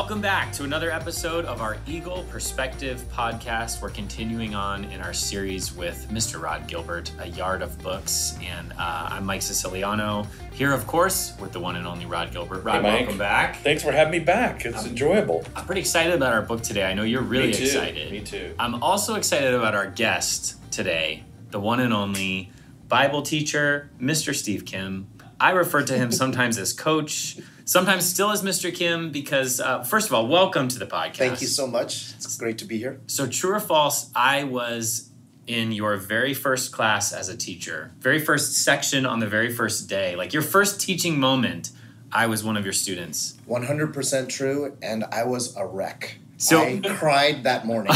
Welcome back to another episode of our Eagle Perspective podcast. We're continuing on in our series with Mr. Rod Gilbert, A Yard of Books. And I'm Mike Siciliano, here, of course, with the one and only Rod Gilbert. Rod, hey, welcome back. Thanks for having me back. It's enjoyable. I'm pretty excited about our book today. I know you're really excited. Me too. I'm also excited about our guest today, the one and only Bible teacher, Mr. Steve Kim. I refer to him sometimes as Coach, sometimes still as Mr. Kim, because, first of all, welcome to the podcast. Thank you so much. It's great to be here. So true or false, I was in your very first class as a teacher, very first section on the very first day, like your first teaching moment, I was one of your students. 100% true, and I was a wreck. So I cried that morning.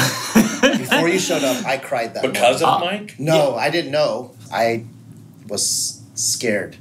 Before you showed up, I cried that because morning. of Mike? No, Yeah. I didn't know. I was scared.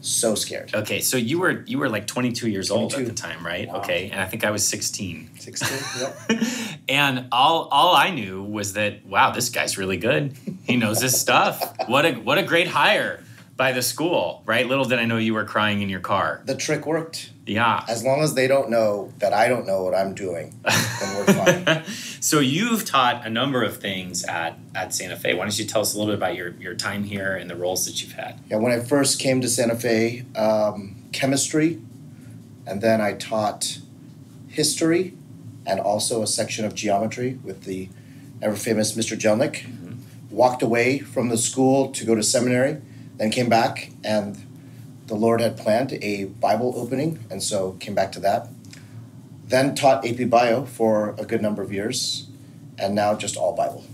So scared. Okay, so you were like 22 years old at 22. the time, right? Wow. Okay, and I think I was 16. 16, yep. And all I knew was that, wow, this guy's really good. He knows his stuff. What a great hire by the school, right? Little did I know you were crying in your car. The trick worked. Yeah. As long as they don't know that I don't know what I'm doing, then we're fine. So you've taught a number of things at Santa Fe. Why don't you tell us a little bit about your time here and the roles that you've had? Yeah, when I first came to Santa Fe, chemistry, and then I taught history and also a section of geometry with the ever-famous Mr. Jelnick. Mm-hmm. Walked away from the school to go to seminary, then came back, and the Lord had planned a Bible opening, and so came back to that. Then taught AP Bio for a good number of years, and now just all Bible.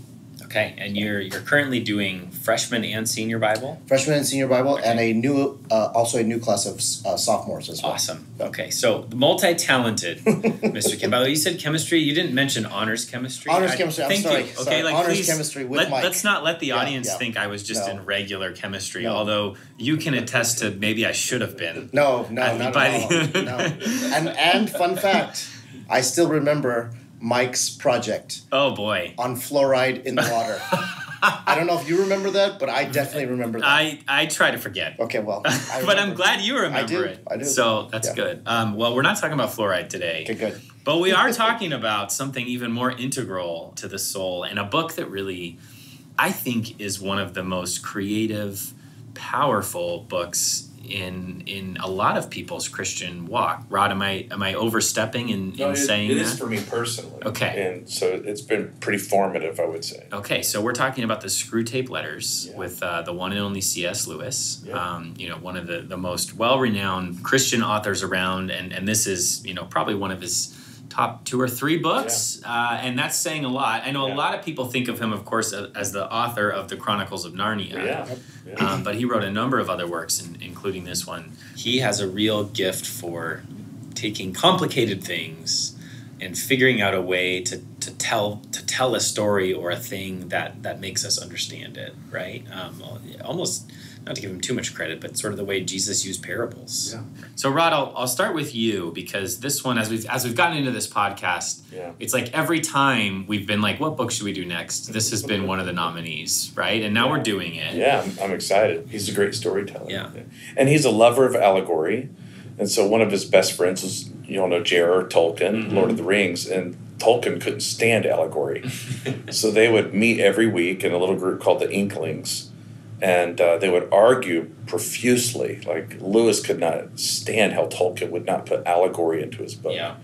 Okay, and you're currently doing freshman and senior Bible? Freshman and senior Bible, Okay. and a new also a new class of sophomores as well. Awesome. Okay, so multi-talented, Mr. Kim. By the way, you said chemistry. You didn't mention honors chemistry. Honors chemistry. I'm Thank sorry. you. Okay, Sorry. like Honors please, chemistry with Mike. Let's not let the audience yeah. think I was just No. in regular chemistry. No. Although you can attest to maybe I should have been. No, not at all. No. And fun fact, I still remember Mike's project Oh boy. on fluoride in the water. I don't know if you remember that, but I definitely remember that. I try to forget. Okay, well, I But I'm remember. glad you remember it. I do. So that's Yeah. good. Well, we're not talking about fluoride today. Okay, good. But we are talking about something even more integral to the soul, and a book that really, I think, is one of the most creative, powerful books in a lot of people's Christian walk. Rod, am I overstepping in saying it that? is for me personally. Okay. And so it's been pretty formative, I would say. Okay, so we're talking about the Screwtape Letters Yeah. with the one and only C.S. Lewis. Yeah. One of the most well-renowned Christian authors around, and this is, probably one of his top 2 or 3 books, and that's saying a lot. I know a lot of people think of him, of course, as the author of the Chronicles of Narnia. Yeah. But he wrote a number of other works, including this one. He has a real gift for taking complicated things and figuring out a way to tell a story or a thing that makes us understand it, right? Almost, not to give him too much credit, but sort of the way Jesus used parables. Yeah. So Rod, I'll start with you, because this one, as we've gotten into this podcast, it's like every time we've been like, what book should we do next? This has been one of the nominees, right? And now we're doing it. Yeah, I'm excited. He's a great storyteller. Yeah. And he's a lover of allegory. And so one of his best friends was, J.R.R. Tolkien, Lord of the Rings, and Tolkien couldn't stand allegory. So they would meet every week in a little group called the Inklings, and they would argue profusely. Like, Lewis could not stand how Tolkien would not put allegory into his book. Yeah.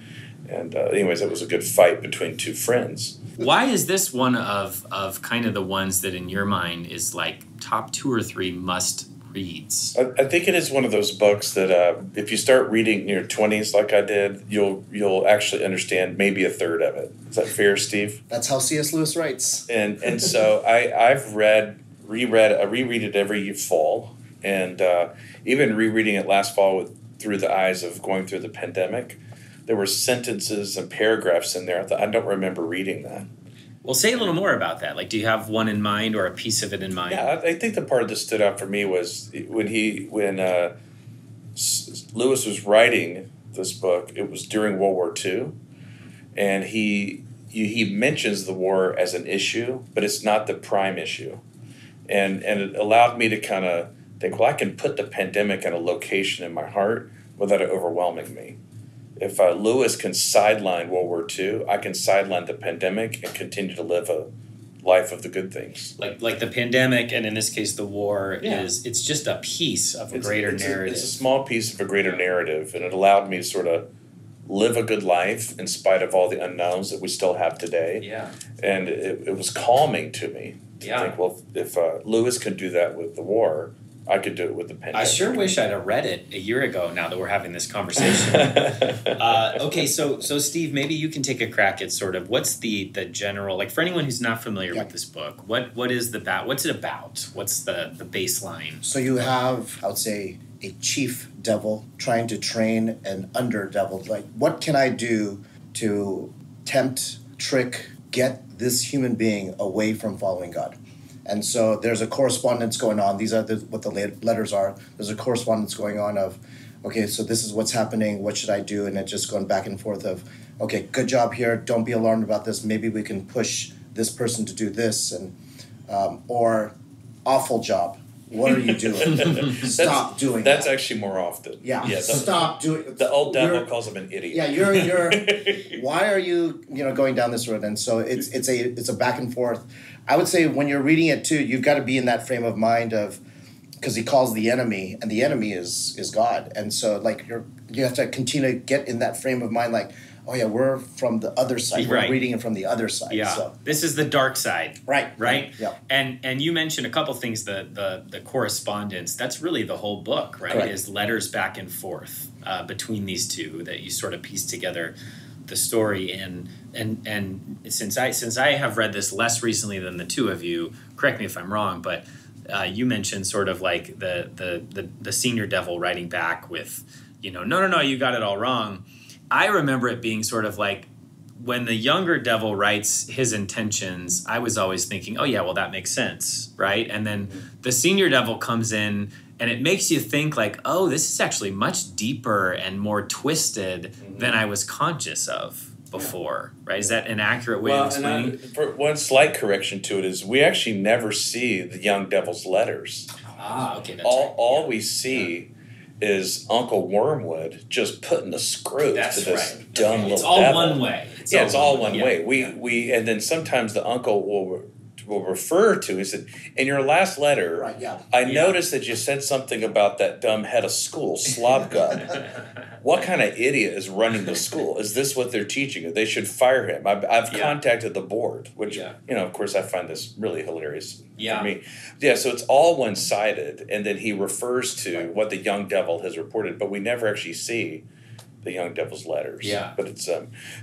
And anyways, it was a good fight between two friends. Why is this one of kind of the ones that in your mind is like top 2 or 3 must reads? I think it is one of those books that if you start reading in your 20s like I did, you'll actually understand maybe a third of it. Is that fair, Steve? That's how C.S. Lewis writes. And so I've reread it every fall, and even rereading it last fall through the eyes of going through the pandemic. There were sentences and paragraphs in there. I don't remember reading that. Well, say a little more about that. Like, do you have one in mind or a piece of it in mind? Yeah, I think the part that stood out for me was when Lewis was writing this book. It was during World War II, and he mentions the war as an issue, but it's not the prime issue, and it allowed me to kind of think, well, I can put the pandemic in a location in my heart without it overwhelming me. if Lewis can sideline World War II, I can sideline the pandemic and continue to live a life of the good things. Like the pandemic, and in this case, the war it's just a piece of a greater narrative. It's a small piece of a greater narrative, and it allowed me to sort of live a good life in spite of all the unknowns that we still have today. Yeah. And it was calming to me to think, well, if Lewis could do that with the war, I could do it with the pandemic. I sure wish I'd have read it a year ago now that we're having this conversation. Okay, so Steve, maybe you can take a crack at sort of what's the general, like for anyone who's not familiar with this book, what is what's it about? What's the baseline? So you have, I would say, a chief devil trying to train an under devil. Like, what can I do to tempt, trick, get this human being away from following God? And so there's a correspondence going on. These are what the letters are. There's a correspondence going on of, okay, so this is what's happening. What should I do? And it's just going back and forth of, okay, good job here. Don't be alarmed about this. Maybe we can push this person to do this. And or awful job. What are you doing? Stop doing that. That's actually more often. Yeah. Stop doing. The old devil calls him an idiot. Yeah, you're. Why are you going down this road? And so it's a back and forth. I would say when you're reading it too, you've got to be in that frame of mind of, because he calls the enemy, and the enemy is God, and so like you have to continue to get in that frame of mind, like, oh yeah, we're from the other side. We're reading it from the other side. Yeah, so. This is the dark side. Right. Yeah. And you mentioned a couple things. The correspondence. That's really the whole book, right? Correct. Is letters back and forth between these two that you sort of piece together the story. And since I have read this less recently than the two of you, correct me if I'm wrong, but you mentioned sort of like the senior devil writing back with, no, you got it all wrong. I remember it being sort of like when the younger devil writes his intentions, I was always thinking, oh yeah, well that makes sense, right? And then the senior devil comes in and it makes you think like, oh, this is actually much deeper and more twisted than I was conscious of before, right? Is that an accurate way of explaining? For one slight correction to it is we actually never see the young devil's letters. Ah, okay. That's all we see is Uncle Wormwood just putting the screw to this dumb little devil. It's all one way. It's all one way. We and then sometimes the uncle will refer to, he said, in your last letter, I noticed that you said something about that dumb head of school, Slobgub. What kind of idiot is running the school? Is this what they're teaching you? They should fire him. I've contacted the board, which, of course, I find this really hilarious for me. Yeah, so it's all one-sided, and then he refers to what the young devil has reported, but we never actually see the young devil's letters. Yeah. But it's,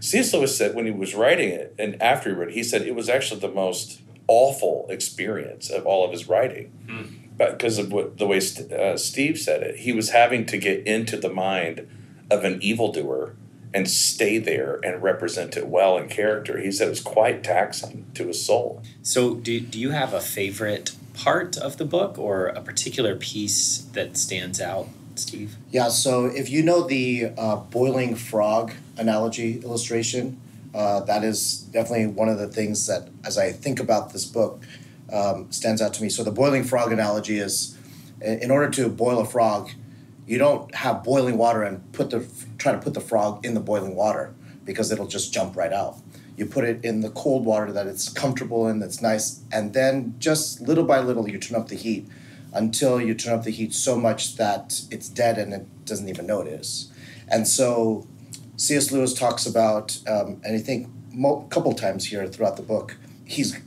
C.S. Lewis said when he was writing it, and after he wrote it, he said it was actually the most awful experience of all of his writing. But because of the way Steve said it, he was having to get into the mind of an evildoer and stay there and represent it well in character. He said it was quite taxing to his soul. So do you have a favorite part of the book or a particular piece that stands out, Steve? Yeah, so if you know the boiling frog analogy illustration, that is definitely one of the things that, as I think about this book, stands out to me. So the boiling frog analogy is, in order to boil a frog, you don't have boiling water and try to put the frog in the boiling water because it'll just jump right out. You put it in the cold water that it's comfortable in, that's nice, and then just little by little you turn up the heat until you turn up the heat so much that it's dead and it doesn't even know it is. And so C.S. Lewis talks about, and I think a couple times here throughout the book, he's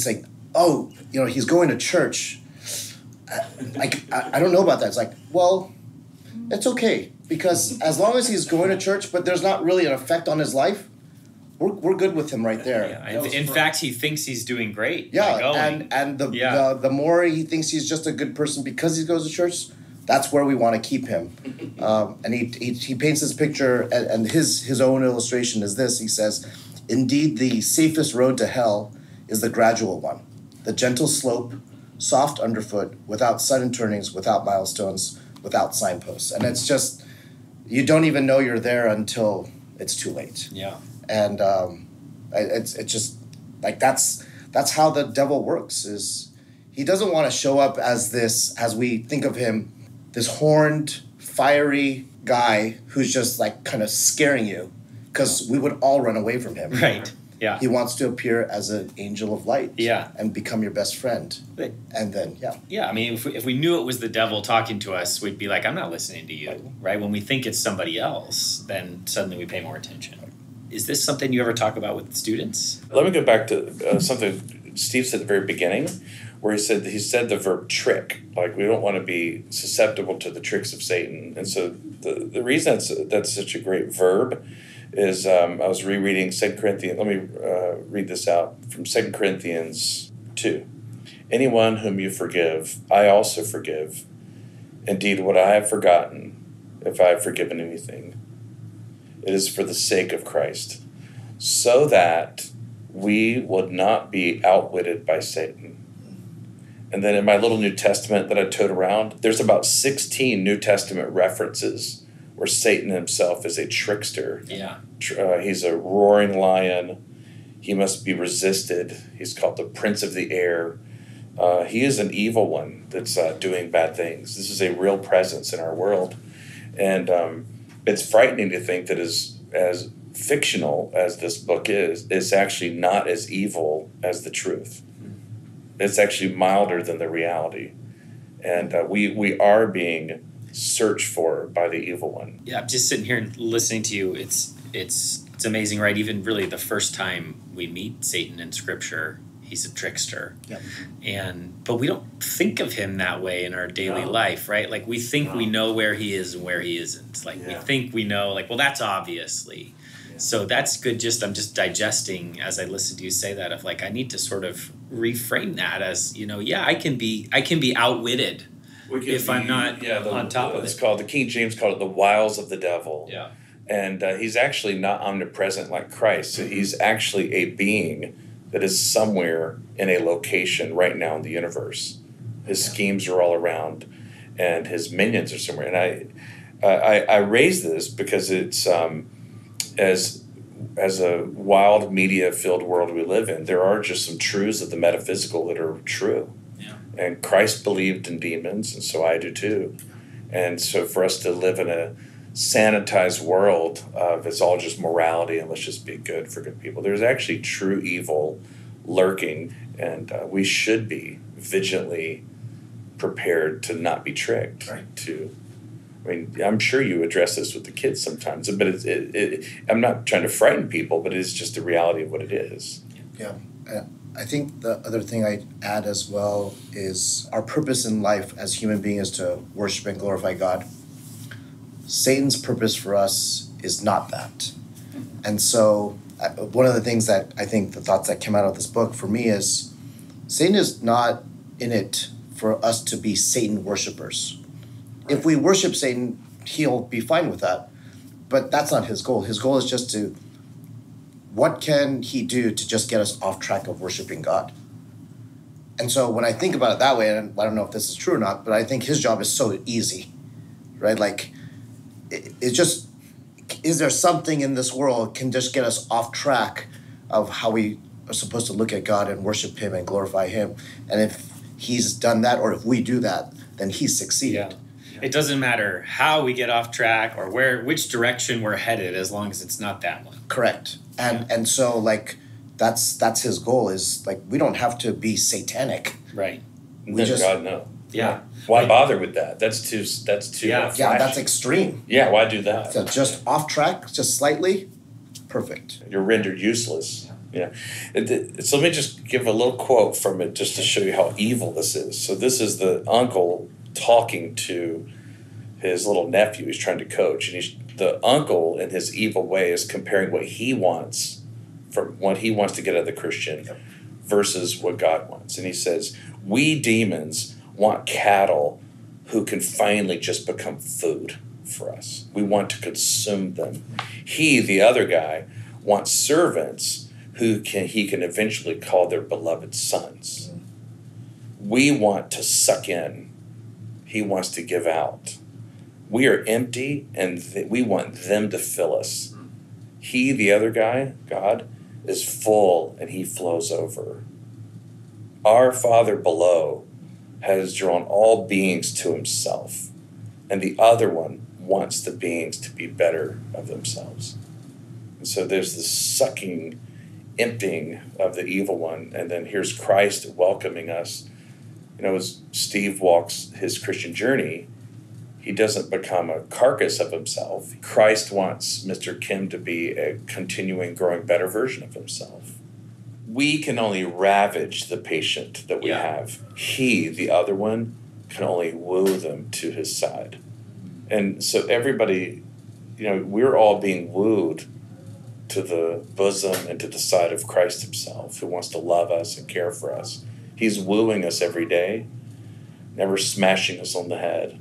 saying, he's going to church. I don't know about that. It's like, well, it's okay, because as long as he's going to church, but there's not really an effect on his life, we're good with him right there. Yeah. In fact, he thinks he's doing great. Yeah, and the more he thinks he's just a good person because he goes to church, that's where we want to keep him. And he paints this picture, and his own illustration is this. He says, indeed, the safest road to hell is the gradual one, the gentle slope, soft underfoot, without sudden turnings, without milestones, without signposts. And it's just, you don't even know you're there until it's too late. Yeah. And it's just like that's how the devil works. Is he doesn't want to show up as we think of him, this horned, fiery guy who's just like kind of scaring you, because we would all run away from him. Right. Yeah. He wants to appear as an angel of light. Yeah. And become your best friend. But, and then, yeah. Yeah, I mean, if we knew it was the devil talking to us, we'd be like, I'm not listening to you, right? When we think it's somebody else, then suddenly we pay more attention. Is this something you ever talk about with students? Let me go back to something Steve said at the very beginning, where he said the verb trick. Like, we don't want to be susceptible to the tricks of Satan. And so the reason that's such a great verb is I was rereading 2 Corinthians. Let me read this out from 2 Corinthians 2. Anyone whom you forgive, I also forgive. Indeed, what I have forgotten, if I have forgiven anything, it is for the sake of Christ, so that we would not be outwitted by Satan. And then in my little New Testament that I tote around, there's about 16 New Testament references where Satan himself is a trickster. Yeah. He's a roaring lion. He must be resisted. He's called the prince of the air. He is an evil one that's doing bad things. This is a real presence in our world. And it's frightening to think that as fictional as this book is, it's actually not as evil as the truth. It's actually milder than the reality. And we are being searched for by the evil one. Yeah, I'm just sitting here and listening to you. It's amazing, right? Even really the first time we meet Satan in Scripture, he's a trickster. Yep. But we don't think of him that way in our daily life, right? Like, we think we know where he is and where he isn't. Like, we think we know, like, well, that's obviously. So that's good. I'm just digesting as I listen to you say that, of like, I need to sort of reframe that as, I can be outwitted if I'm not on top of it. It's called, the King James called it the wiles of the devil. Yeah. And he's actually not omnipresent like Christ. So he's actually a being that is somewhere in a location right now in the universe. His schemes are all around, and his minions are somewhere. And I raise this because it's as a wild media-filled world we live in, there are just some truths of the metaphysical that are true. Yeah. And Christ believed in demons, and so I do too. And so for us to live in a sanitized world of it's all just morality and let's just be good for good people, there's actually true evil lurking, and we should be vigilantly prepared to not be tricked. Right. I'm sure you address this with the kids sometimes, but I'm not trying to frighten people, but it's just the reality of what it is. Yeah. I think the other thing I'd add as well is our purpose in life as human beings is to worship and glorify God. Satan's purpose for us is not that. And so one of the things that I think the thoughts that came out of this book for me is Satan is not in it for us to be Satan worshipers. Right. If we worship Satan, he'll be fine with that. But that's not his goal. His goal is just to, what can he do to just get us off track of worshiping God? And so when I think about it that way, and I don't know if this is true or not, but I think his job is so easy, right? Like, it's just, is there something in this world can just get us off track of how we are supposed to look at God and worship him and glorify him? And if he's done that, or if we do that, then he's succeeded. Yeah. It doesn't matter how we get off track or which direction we're headed, as long as it's not that one. Correct. And so, like, that's his goal, is like, we don't have to be satanic. Right. We just, God, no. Yeah. Why bother with that? That's too Yeah, that's extreme. Yeah, why do that? So just off track, just slightly, perfect. You're rendered useless. Yeah. So let me just give a little quote from it just to show you how evil this is. So this is the uncle talking to his little nephew he's trying to coach. And the uncle, in his evil way, is comparing what he wants from what he wants to get out of the Christian versus what God wants. And he says, we demons want cattle who can finally just become food for us. We want to consume them. He, the other guy, wants servants who he can eventually call their beloved sons. We want to suck in. He wants to give out. We are empty, and we want them to fill us. He, the other guy, God, is full, and he flows over. Our Father below has drawn all beings to himself, and the other one wants the beings to be better of themselves. And so there's this sucking, emptying of the evil one, and then here's Christ welcoming us. You know, as Steve walks his Christian journey, he doesn't become a carcass of himself. Christ wants Mr. Kim to be a continuing, growing, better version of himself. We can only ravage the patient that we have. He, the other one, can only woo them to his side. And so everybody, you know, we're all being wooed to the bosom and to the side of Christ himself, who wants to love us and care for us. He's wooing us every day, never smashing us on the head.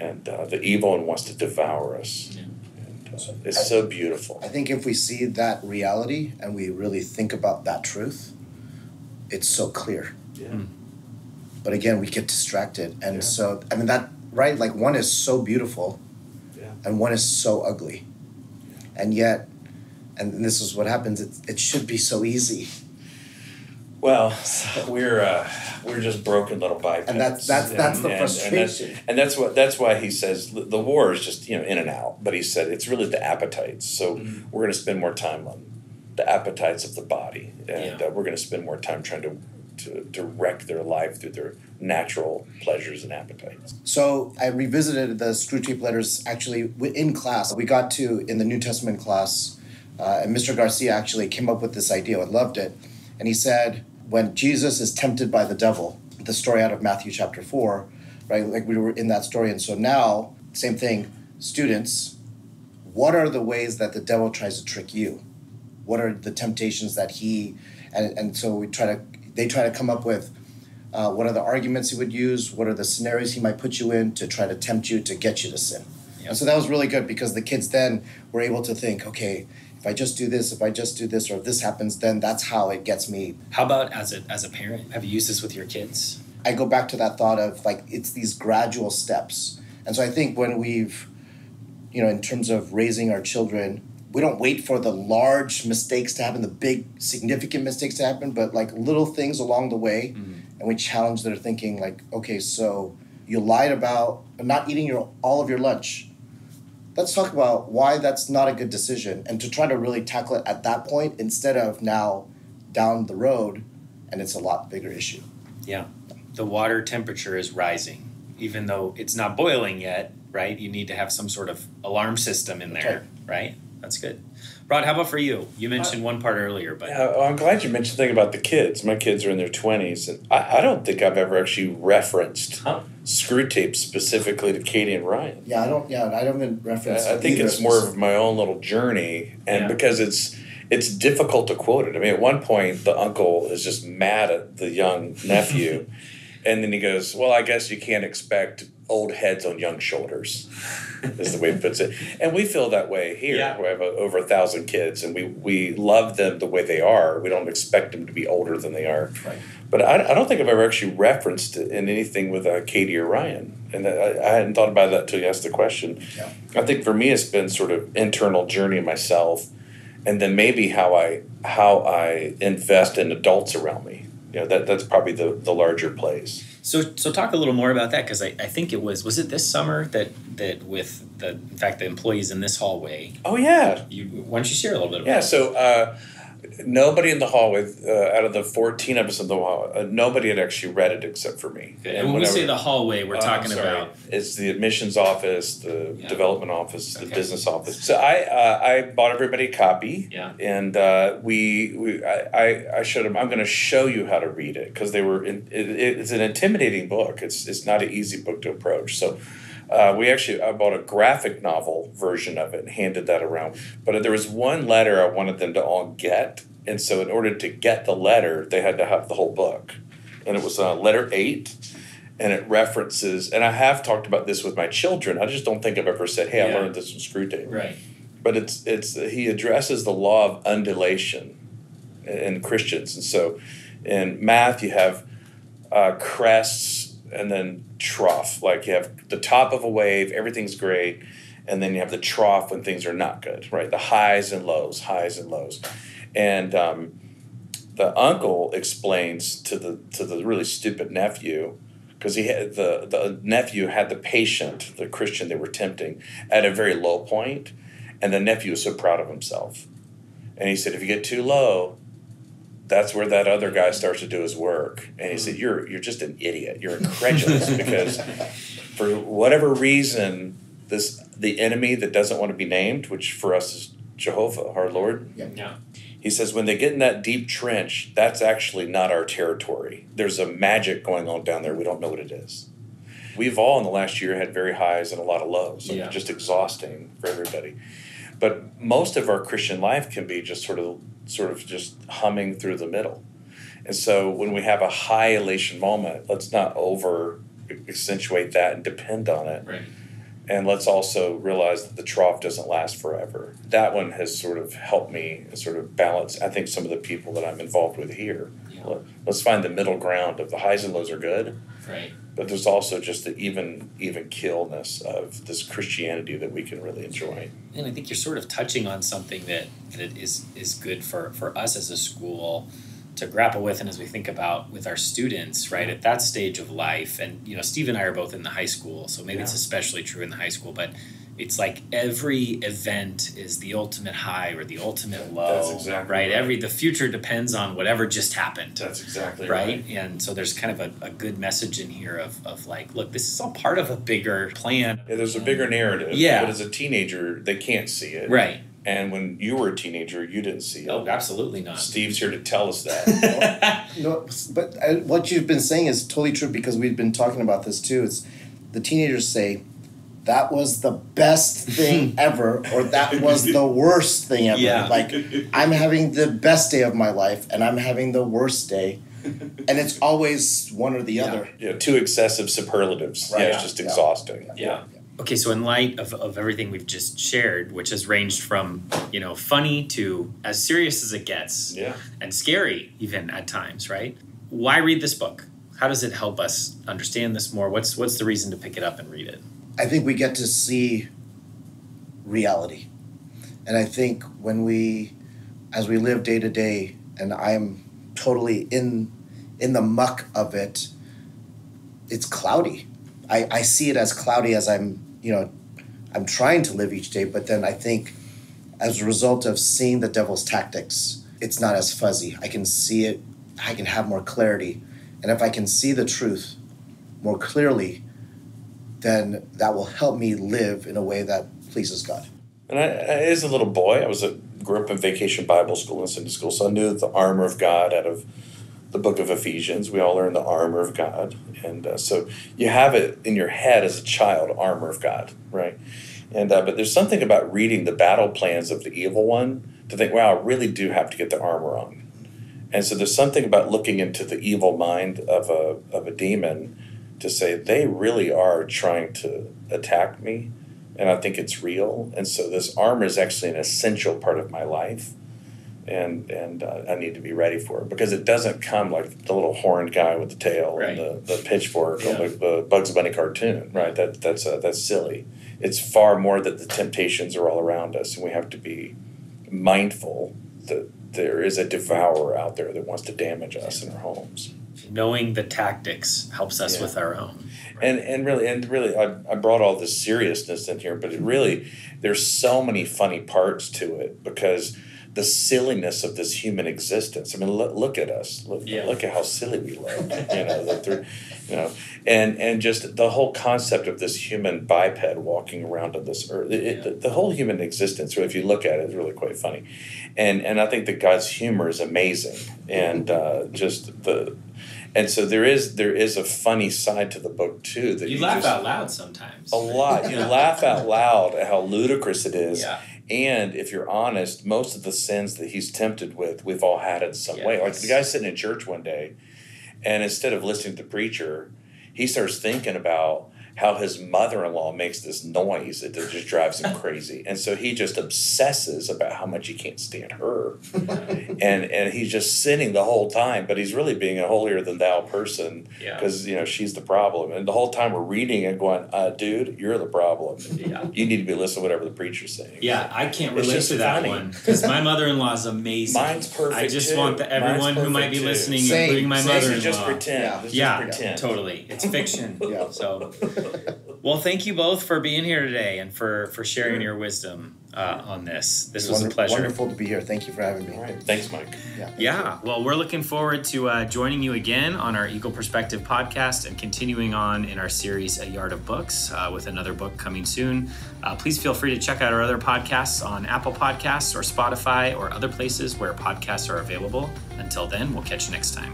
And the evil one wants to devour us. Yeah. And it's so beautiful. I think if we see that reality and we really think about that truth, it's so clear. Yeah. But again, we get distracted. And so, I mean, that, right? Like, one is so beautiful and one is so ugly. Yeah. And yet, and this is what happens, it should be so easy. Well, we're just broken little bipeds, and that's the frustration. And that's why he says the war is just, you know, in and out. But he said it's really the appetites. So we're going to spend more time on the appetites of the body, and we're going to spend more time trying to direct their life through their natural pleasures and appetites. So I revisited the Screwtape Letters actually in class. We got to in the New Testament class, and Mr. Garcia actually came up with this idea. I loved it, and he said, when Jesus is tempted by the devil, the story out of Matthew chapter 4, right? Like, we were in that story. And so now, same thing, students, what are the ways that the devil tries to trick you? What are the temptations that and so they try to come up with what are the arguments he would use? What are the scenarios he might put you in to try to tempt you to get you to sin? Yep. And so that was really good because the kids then were able to think, okay, if I just do this, or if this happens, then that's how it gets me. How about as a parent? Have you used this with your kids? I go back to that thought of, like, it's these gradual steps. And so I think when we've, you know, in terms of raising our children, we don't wait for the large mistakes to happen, the big significant mistakes to happen, but like little things along the way. And we challenge their thinking, like, okay, so you lied about not eating all of your lunch. Let's talk about why that's not a good decision, and to try to really tackle it at that point instead of now down the road, and it's a lot bigger issue. Yeah. The water temperature is rising, even though it's not boiling yet, right? You need to have some sort of alarm system in there, right? That's good. Rod, how about for you? You mentioned one part earlier, but... Yeah, well, I'm glad you mentioned the thing about the kids. My kids are in their 20s, and I don't think I've ever actually referenced Screwtape specifically to Katie and Ryan. I haven't referenced I think it's more of my own little journey, and because it's difficult to quote it. I mean, at one point, the uncle is just mad at the young nephew, and then he goes, well, I guess you can't expect old heads on young shoulders, is the way he puts it. And we feel that way here. Yeah. We have over 1,000 kids, and we love them the way they are. We don't expect them to be older than they are. Right. But I don't think I've ever actually referenced it in anything with Katie or Ryan. And I hadn't thought about that until you asked the question. Yeah. I think for me it's been sort of internal journey myself, and then maybe how I invest in adults around me. You know, that's probably the larger plays. So talk a little more about that, because I think it was it this summer that with the employees in this hallway. Oh yeah. Why don't you share a little bit about that? So nobody in the hallway, out of the 14 of us in the hallway, nobody had actually read it except for me. Okay. And when we say the hallway, we're talking about... It's the admissions office, the development office, the business office. So I bought everybody a copy, and I showed them, I'm going to show you how to read it, because it's an intimidating book. It's not an easy book to approach. So I bought a graphic novel version of it and handed that around. But there was one letter I wanted them to all get. And so in order to get the letter, they had to have the whole book. And it was letter 8. And it references, and I have talked about this with my children. I just don't think I've ever said, hey, I learned this from Screwtape. Right. But he addresses the law of undulation in Christians. And so in math, you have crests and then trough. Like, you have the top of a wave, everything's great, and then you have the trough when things are not good, right? The highs and lows. And the uncle explains to the really stupid nephew, because he had the nephew had the patient, the Christian they were tempting, at a very low point, and the nephew was so proud of himself, and he said, if you get too low, that's where that other guy starts to do his work. And he said, you're just an idiot. You're incredulous because for whatever reason, the enemy that doesn't want to be named, which for us is Jehovah, our Lord. Yeah. He says, when they get in that deep trench, that's actually not our territory. There's a magic going on down there. We don't know what it is. We've all in the last year had very highs and a lot of lows. So it's just exhausting for everybody. But most of our Christian life can be just sort of just humming through the middle. And so when we have a high elation moment, let's not over accentuate that and depend on it. Right. And let's also realize that the trough doesn't last forever. That one has sort of helped me sort of balance, I think, some of the people that I'm involved with here. Yeah. Let's find the middle ground of the highs and lows are good. Right. But there's also just the even keelness of this Christianity that we can really enjoy. And I think you're sort of touching on something that is good for us as a school to grapple with, and as we think about with our students, right, at that stage of life. And, Steve and I are both in the high school, so maybe it's especially true in the high school, but it's like every event is the ultimate high or the ultimate low. That's exactly right. The future depends on whatever just happened. That's exactly right. And so there's kind of a good message in here of like, look, this is all part of a bigger plan. Yeah, there's a bigger narrative. Yeah. But as a teenager, they can't see it. Right. And when you were a teenager, you didn't see it. Oh, absolutely not. Steve's here to tell us that. No, but what you've been saying is totally true, because we've been talking about this too. It's the teenagers say, that was the best thing ever, or that was the worst thing ever. Yeah. Like, I'm having the best day of my life, and I'm having the worst day. And it's always one or the other. Yeah, too excessive superlatives. Right. Yeah, it's just exhausting. Yeah. Okay, so in light of everything we've just shared, which has ranged from, funny to as serious as it gets, and scary even at times, right? Why read this book? How does it help us understand this more? What's the reason to pick it up and read it? I think we get to see reality. And I think as we live day to day, and I'm totally in the muck of it, it's cloudy. I see it as cloudy as I'm trying to live each day, but then I think as a result of seeing the devil's tactics, it's not as fuzzy. I can see it, I can have more clarity. And if I can see the truth more clearly, then that will help me live in a way that pleases God. And as a little boy, grew up in Vacation Bible School and Sunday school, so I knew the armor of God out of the book of Ephesians. We all learn the armor of God. And so you have it in your head as a child, armor of God, right? And but there's something about reading the battle plans of the evil one to think, wow, I really do have to get the armor on. And so there's something about looking into the evil mind of a demon to say, they really are trying to attack me, and I think it's real. And so this armor is actually an essential part of my life. And I need to be ready for it, because it doesn't come like the little horned guy with the tail and the pitchfork or the Bugs Bunny cartoon, right? That's silly. It's far more that the temptations are all around us, and we have to be mindful that there is a devourer out there that wants to damage us in our homes. Knowing the tactics helps us with our own. Right? And really, I brought all this seriousness in here, but there's so many funny parts to it, because the silliness of this human existence. I mean, look at us. Look at how silly we look. And just the whole concept of this human biped walking around on this earth. The whole human existence, if you look at it, is really quite funny. And I think that God's humor is amazing. And and so there is a funny side to the book too. That you laugh out loud sometimes. A lot. You laugh out loud at how ludicrous it is. Yeah. And if you're honest, most of the sins that he's tempted with, we've all had in some way. Like the guy sitting in church one day, and instead of listening to the preacher, he starts thinking about how his mother-in-law makes this noise that just drives him crazy. And so he just obsesses about how much he can't stand her. and he's just sinning the whole time, but he's really being a holier-than-thou person because, she's the problem. And the whole time we're reading and going, dude, you're the problem. Yeah. You need to be listening to whatever the preacher's saying. Yeah, I can't relate to that one because my mother-in-law is amazing. Mine's perfect, I just want everyone who might be listening, Same. including my This mother-in-law. is just pretend. This is just pretend. Totally. It's fiction. Yeah. So, well, thank you both for being here today and for sharing your wisdom on this. This was a pleasure. Wonderful to be here. Thank you for having me. All right. Thanks, Mike. Yeah. Well, we're looking forward to joining you again on our Eagle Perspective podcast and continuing on in our series, A Yard of Books, with another book coming soon. Please feel free to check out our other podcasts on Apple Podcasts or Spotify or other places where podcasts are available. Until then, we'll catch you next time.